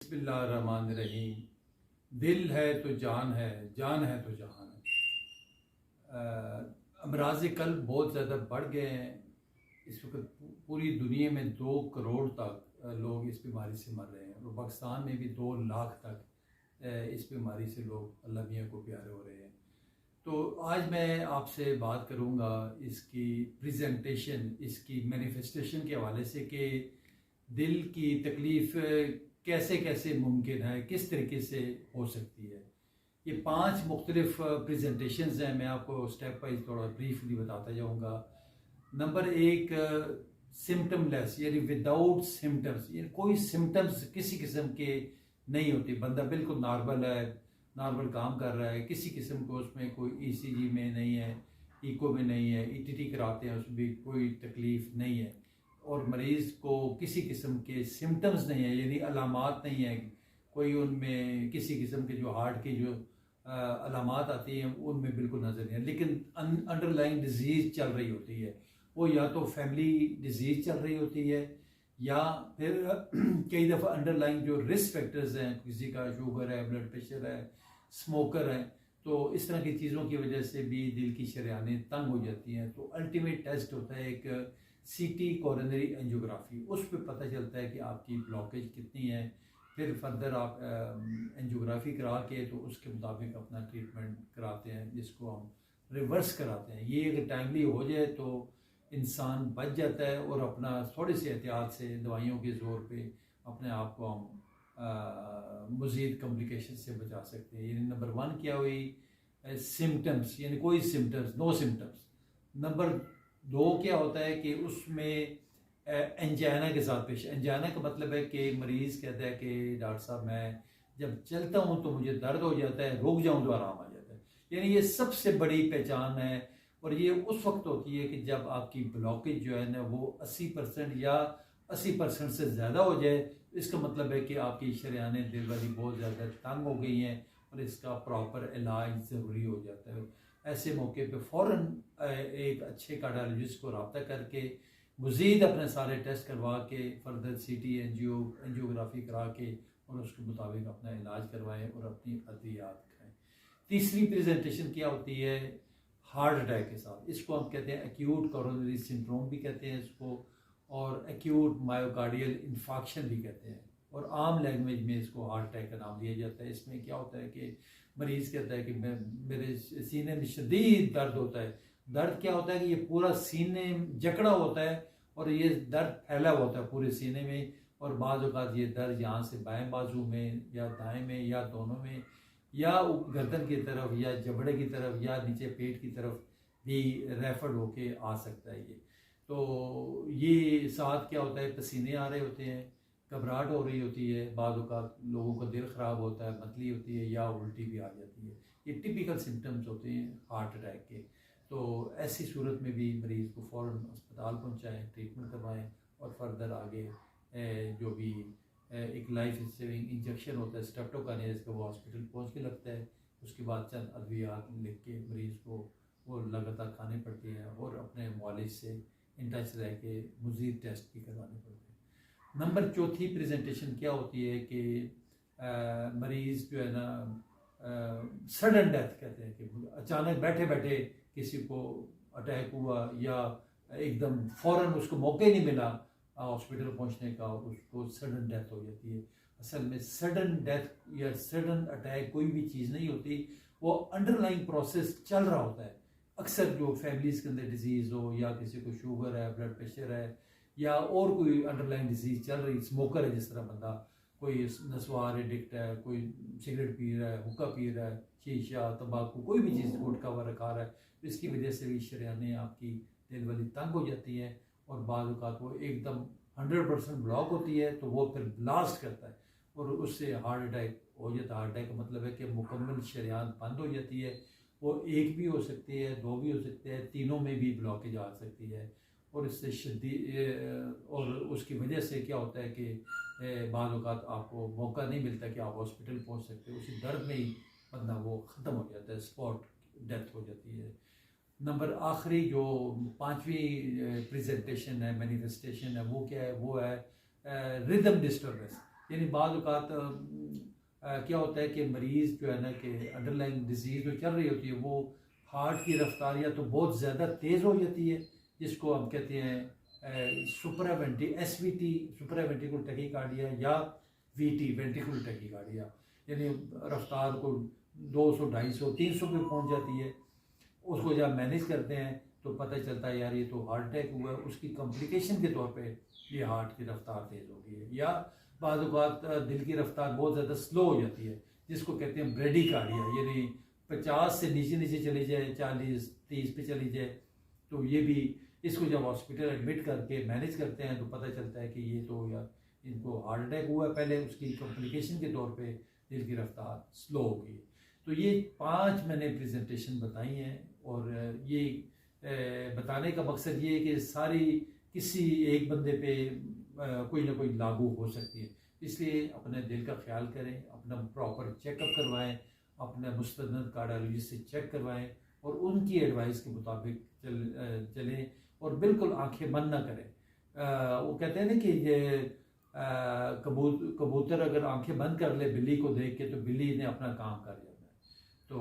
बिस्मिल्लाहिर्रहमानिर्रहीम। दिल है तो जान है, जान है तो जहान है। अमराज कल्ब बहुत ज़्यादा बढ़ गए हैं। इस वक्त पूरी दुनिया में 2 करोड़ तक लोग इस बीमारी से मर रहे हैं और पाकिस्तान में भी 2 लाख तक इस बीमारी से लोग अल्लाह मियां को प्यारे हो रहे हैं। तो आज मैं आपसे बात करूंगा इसकी प्रेजेंटेशन, इसकी मैनिफेस्टेशन के हवाले से कि दिल की तकलीफ़ कैसे कैसे मुमकिन है, किस तरीके से हो सकती है। ये 5 मुख्तलिफ प्रेजेंटेशंस हैं। मैं आपको स्टेप वाइज थोड़ा ब्रीफली बताता जाऊंगा। नंबर 1, सिम्टमलेस यानी विदाउट सिम्टम्स, यानी कोई सिम्टम्स किसी किस्म के नहीं होती। बंदा बिल्कुल नॉर्मल है, नॉर्मल काम कर रहा है, किसी किस्म को उसमें कोई ईसीजी में नहीं है, इको में नहीं है, ईटीटी कराते हैं उसमें भी कोई तकलीफ़ नहीं है और मरीज़ को किसी किस्म के सिम्टम्स नहीं है, यानी अलामात नहीं है कोई उनमें, किसी किस्म के जो हार्ट की जो अलामात आती हैं उनमें बिल्कुल नज़र नहीं है, लेकिन अंडरलाइन डिजीज़ चल रही होती है। वो या तो फैमिली डिजीज़ चल रही होती है या फिर कई दफ़ा अंडरलाइन जो रिस्क फैक्टर्स हैं, किसी का शुगर है, ब्लड प्रेशर है, स्मोकर है, तो इस तरह की चीज़ों की वजह से भी दिल की शरेयानें तंग हो जाती हैं। तो अल्टीमेट टेस्ट होता है एक सीटी कोरोनरी एंजियोग्राफी। उस पर पता चलता है कि आपकी ब्लॉकेज कितनी है। फिर फर्दर आप एंजियोग्राफी करा के तो उसके मुताबिक अपना ट्रीटमेंट कराते हैं, जिसको हम रिवर्स कराते हैं। ये अगर टाइमली हो जाए तो इंसान बच जाता है और अपना थोड़ी सी एहतियात से दवाइयों के ज़ोर पे अपने आप को हम मज़ीद कॉम्प्लिकेशन से बचा सकते हैं। यानी नंबर 1 क्या हुई, सिम्टम्स, यानी कोई सिम्टम्स, नो सिम्टम्स। नंबर 2 क्या होता है कि उसमें एंजाइना के साथ पेश। एंजाइना का मतलब है कि मरीज़ कहता है कि डॉक्टर साहब मैं जब चलता हूँ तो मुझे दर्द हो जाता है, रुक जाऊँ तो आराम आ जाता है। यानी ये सबसे बड़ी पहचान है और ये उस वक्त होती है कि जब आपकी ब्लॉकेज जो है ना वो 80% या 80% से ज़्यादा हो जाए। इसका मतलब है कि आपकी शरेयानें दिल वाली बहुत ज़्यादा तंग हो गई हैं और इसका प्रॉपर इलाज ज़रूरी हो जाता है। ऐसे मौके पे फ़ौरन एक अच्छे कार्डियोलॉजिस्ट को रब्ता करके मज़ीद अपने सारे टेस्ट करवा के फर्दर सीटी एंजियोग्राफी करा के और उसके मुताबिक अपना इलाज करवाएं और अपनी अद्वियात खाएँ। तीसरी प्रेजेंटेशन क्या होती है, हार्ट अटैक के साथ। इसको हम कहते हैं एक्यूट कोरोनरी सिंड्रोम भी कहते हैं इसको, और एक्यूट मायोकार्डियल इन्फाक्शन भी कहते हैं, और आम लैंग्वेज में इसको हार्ट अटैक का नाम दिया जाता है। इसमें क्या होता है कि मरीज़ कहता है कि मेरे सीने में शदीद दर्द होता है। दर्द क्या होता है कि ये पूरा सीने जकड़ा होता है और ये दर्द फैला हुआ होता है पूरे सीने में, और बाज़ औक़ात ये दर्द यहाँ से बाएं बाजू में या दाएं में या दोनों में या गर्दन की तरफ या जबड़े की तरफ या नीचे पेट की तरफ भी रेफर्ड होके आ सकता है। ये तो ये साथ क्या होता है, पसीने आ रहे होते हैं, घबराहट हो रही होती है, बाज़ औक़ात लोगों का दिल ख़राब होता है, मतली होती है या उल्टी भी आ जाती है। ये टिपिकल सिम्टम्स होते हैं हार्ट अटैक के। तो ऐसी सूरत में भी मरीज़ को फ़ौरन अस्पताल पहुँचाएँ, ट्रीटमेंट करवाएँ और फर्दर आगे जो भी एक लाइफ सेविंग इंजेक्शन होता है स्ट्रेप्टोकाइनेस का, वो हॉस्पिटल पहुँच के लगता है। उसके बाद चंद अद्वियात लिख के मरीज़ को वो लगातार खाने पड़ती हैं और अपने मुआलिज से इन टच रह के मज़ीद टेस्ट भी करवाने पड़ते हैं। नंबर 4 प्रेजेंटेशन क्या होती है कि मरीज़ जो है ना सडन डेथ कहते हैं कि अचानक बैठे बैठे किसी को अटैक हुआ या एकदम फ़ौरन उसको मौका ही नहीं मिला हॉस्पिटल पहुंचने का, उसको सडन डेथ हो जाती है। असल में सडन डेथ या सडन अटैक कोई भी चीज़ नहीं होती, वो अंडरलाइन प्रोसेस चल रहा होता है। अक्सर जो फैमिलीज़ के अंदर डिजीज़ हो या किसी को शुगर है, ब्लड प्रेशर है या और कोई अंडरलाइन डिजीज़ चल रही, स्मोकर है जिस तरह बंदा, कोई नस्वार एडिक्ट है, कोई सिगरेट पी रहा है, हुक्का पी रहा है, शीशा तंबाकू कोई भी चीज़ गुटखा वगैरह खा रहा है, तो इसकी वजह से भी शरेयानें आपकी दिल वाली तंग हो जाती हैं और बाद औक़ात वो एकदम 100% ब्लॉक होती है तो वो फिर ब्लास्ट करता है और उससे हार्ट अटैक हो जाता है। हार्ट अटैक का मतलब है कि मुकम्मल शरेयान बंद हो जाती है। वो एक भी हो सकती है, 2 भी हो सकते हैं, तीनों में भी ब्लॉकेज आ सकती है और इससे शदीद, और उसकी वजह से क्या होता है कि बाद औक़ात आपको मौका नहीं मिलता कि आप हॉस्पिटल पहुंच सकते, उसी दर्द में ही बंदा वो ख़त्म हो जाता है, स्पॉट डेथ हो जाती है। नंबर आखिरी जो 5वीं प्रेजेंटेशन है, मैनिफेस्टेशन है, वो क्या है, वो है रिदम डिस्टर्बेंस। यानी बाद औक़ात क्या होता है कि मरीज़ जो है ना कि अंडरलाइंग डिजीज़ जो चल रही होती है वो हार्ट की रफ्तार या तो बहुत ज़्यादा तेज़ हो जाती है, जिसको हम कहते हैं SVT सुपरा वेंट्रिकुलर टैकीकार्डिया, या VT वेंट्रिकुलर टैकीकार्डिया, यानी रफ्तार को 200 250 300 पे पहुंच जाती है। उसको जब मैनेज करते हैं तो पता चलता है यार ये तो हार्ट अटैक हुआ है, उसकी कॉम्प्लिकेशन के तौर पे ये हार्ट की रफ्तार तेज़ हो गई है। या बाद औक़ात दिल की रफ्तार बहुत ज़्यादा स्लो हो जाती है, जिसको कहते हैं ब्रेडिकार्डिया, यानी 50 से नीचे नीचे चली जाए, 40 30 पे चली जाए। तो ये भी, इसको जब हॉस्पिटल एडमिट करके मैनेज करते हैं तो पता चलता है कि ये तो यार इनको हार्ट अटैक हुआ है पहले, उसकी कॉम्प्लिकेशन के तौर पे दिल की रफ्तार स्लो हो गई। तो ये 5 मैंने प्रेजेंटेशन बताई हैं, और ये बताने का मकसद ये है कि सारी किसी एक बंदे पे कोई ना कोई लागू हो सकती है। इसलिए अपने दिल का ख्याल करें, अपना प्रॉपर चेकअप करवाएं, अपने मुस्तनद कार्डियोलॉजिस्ट से चेक करवाएं, और उनकी एडवाइस के मुताबिक चलें, और बिल्कुल आंखें बंद ना करें। वो कहते हैं ना कि ये कबूतर अगर आंखें बंद कर ले बिल्ली को देख के, तो बिल्ली ने अपना काम कर लिया। तो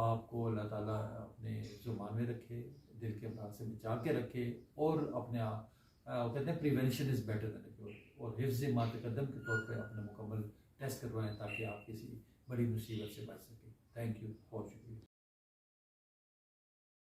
आपको अल्लाह ताला अपने ज़ुबान में रखे, दिल के अमराज से बचा के रखे, और अपने वो कहते हैं prevention is better than cure, और हिफ्ज़ मातकदम के तौर पे अपने मुकम्मल टेस्ट करवाएं ताकि आप किसी बड़ी मुसीबत से बच सकें। थैंक यू, बहुत शुक्रिया।